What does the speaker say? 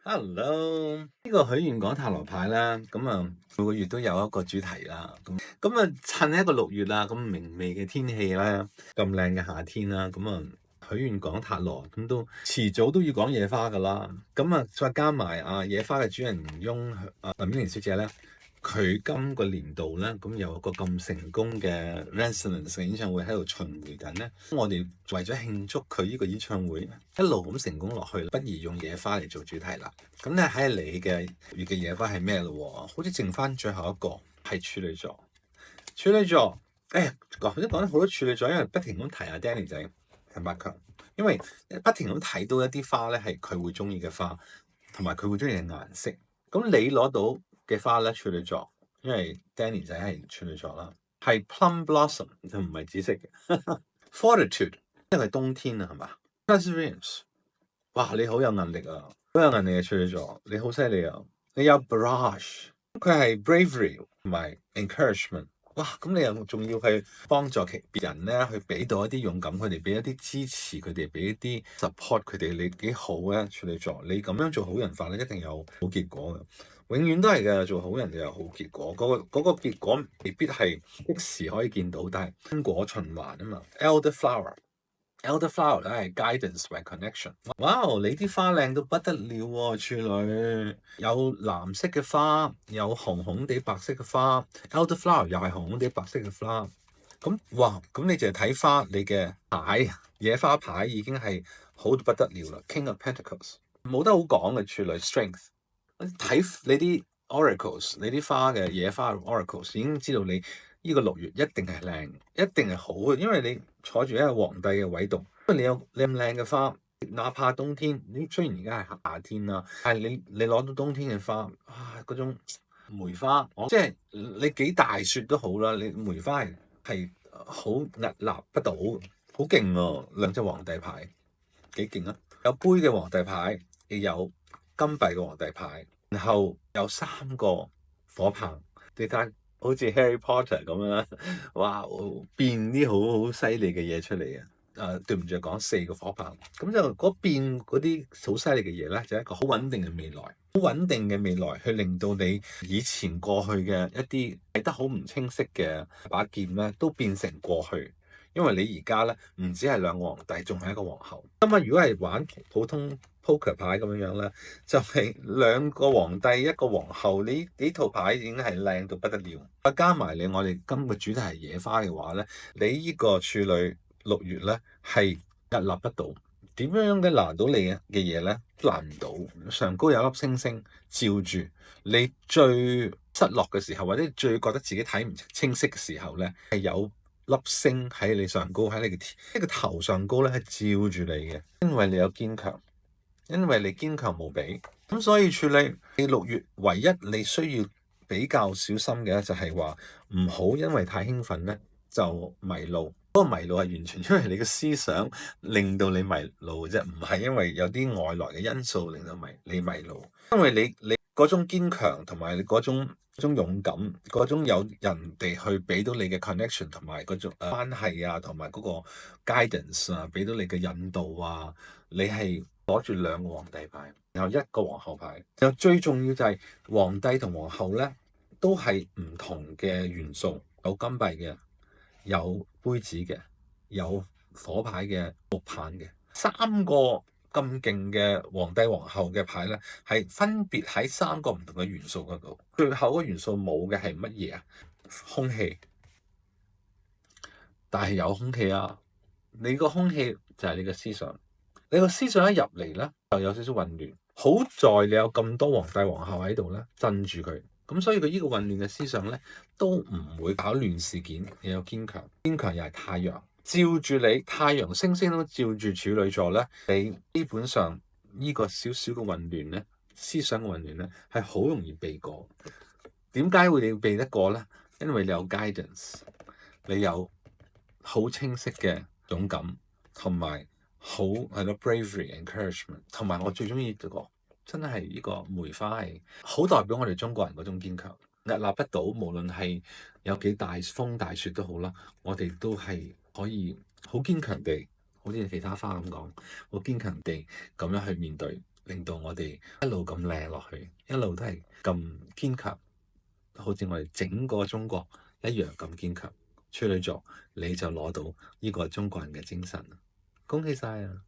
Hello，呢個許願講塔羅牌啦，每個月都有一個主題啦，趁一個6月啦，咁明媚嘅天氣啦，咁靚嘅夏天啦，許願講塔羅咁都遲早都要講野花噶啦，再加埋野花嘅主人翁林憶蓮小姐咧。佢今個年度咧，有一個咁成功嘅 Resonance 演唱會喺度巡迴緊咧，我哋為咗慶祝佢呢個演唱會一路咁成功落去，不如用野花嚟做主題啦。咁咧睇下你嘅月嘅野花係咩咯？好似剩翻最後一個係處女座。處女座，講得好多處女座，因為不停咁提下 Danny 仔陳百強，因為不停咁睇到一啲花咧係佢會中意嘅花，同埋佢會中意嘅顏色。咁你攞到嘅花咧，處女座，因為 Danny 仔係處女座啦，係 Plum Blossom 就唔係紫色嘅。Fortitude 因為冬天啊，係嘛 ？Perseverance， 哇，你好有韌力啊，好有韌力嘅處女座，你好犀利啊！你有 Barrage， 佢係 Bravery 同埋 Encouragement， 哇！咁你又仲要去幫助別人咧，去俾到一啲勇敢佢哋，俾一啲支持佢哋，俾一啲 support 佢哋，你幾好啊！處女座，你咁樣做好人法咧，一定有好結果嘅。永遠都係嘅，做好人就有好結果。嗰個結果未必係即時可以見到，但係因果循環啊嘛。Elderflower 咧係 guidance by connection。哇！你啲花靚到不得了喎，處女有藍色嘅花，有紅紅地白色嘅花。Elderflower 又係紅紅地白色嘅花。咁你淨係睇花，你嘅牌野花牌已經係好到不得了啦。King of Pentacles 冇得好講嘅處女 strength。睇你啲 oracles， 你啲花嘅野花 oracles 已經知道你呢個6月一定係靚，一定係好嘅，因為你坐住一個皇帝嘅位度，因為你有咁靚嘅花，哪怕冬天，你雖然而家係夏天啦，但係你攞到冬天嘅花，嗰種梅花，即係你幾大雪都好啦，你梅花係好屹立不倒，好勁喎！2隻皇帝牌幾勁啊！有杯嘅皇帝牌，亦有金幣嘅皇帝牌，然後有3個火棒，你睇好似 Harry Potter 咁樣，哇！變啲好犀利嘅嘢出嚟啊！對唔住，講4個火棒，咁就變嗰啲好犀利嘅嘢咧，就係一個好穩定嘅未來，好穩定嘅未來，去令到你以前過去嘅一啲睇得好唔清晰嘅把劍咧，都變成過去。因為你而家咧唔止係2個皇帝，仲係一個皇后。如果係玩普通 poker 牌咁樣咧，就係2個皇帝一個皇后，呢套牌已經係靚到不得了。再加埋我哋今個主題係野花嘅話咧，你呢個處女6月咧係屹立不倒。點樣嘅難到你嘅嘢咧？難唔到。上高有粒星星照住你，最失落嘅時候，或者最覺得自己睇唔清晰嘅時候咧，係有粒星喺你上高，喺你嘅頭上高咧，係照住你嘅，因為你有堅強，因為你堅強無比。咁所以處理你6月唯一你需要比較小心嘅就係話唔好因為太興奮咧就迷路。嗰個迷路係完全因為你嘅思想令到你迷路啫，唔係因為有啲外來嘅因素令到你迷路。因為你嗰種堅強同埋你嗰種勇敢，嗰種有人哋去俾到你嘅 connection 同埋嗰種關係啊，同埋嗰個 guidance 啊，俾到你嘅引導啊，你係攞住2個皇帝牌，然後1個皇后牌。然後最重要就係皇帝同皇后咧，都係唔同嘅元素，有金幣嘅，有杯子嘅，有火牌嘅，木棒嘅，3個咁勁嘅皇帝皇后嘅牌咧，係分別喺3個唔同嘅元素嗰度。最後個元素冇嘅係乜嘢啊？空氣，但係有空氣啊！你個空氣就係你嘅思想，你個思想一入嚟咧，就有少少混亂。好在你有咁多皇帝皇后喺度咧，鎮住佢。咁所以佢呢個混亂嘅思想咧，都唔會搞亂事件。你有堅強，堅強又係太陽照住你，太陽星星都照住處女座咧，你基本上呢個少少嘅混亂咧，思想嘅混亂咧，係好容易避過。點解會你避得過咧？因為你有 guidance， 你有好清晰嘅勇敢，同埋好係咯 bravery encouragement， 同埋我最中意嗰個真係呢個梅花係好代表我哋中國人嗰種堅強，屹立不倒。無論係有幾大風大雪都好啦，我哋都係可以好堅強地，好似其他花咁講，好堅強地咁樣去面對。令到我哋一路咁靚落去，一路都係咁堅強，好似我哋整個中國一樣咁堅強。處女座你就攞到呢個中國人嘅精神，恭喜晒啊！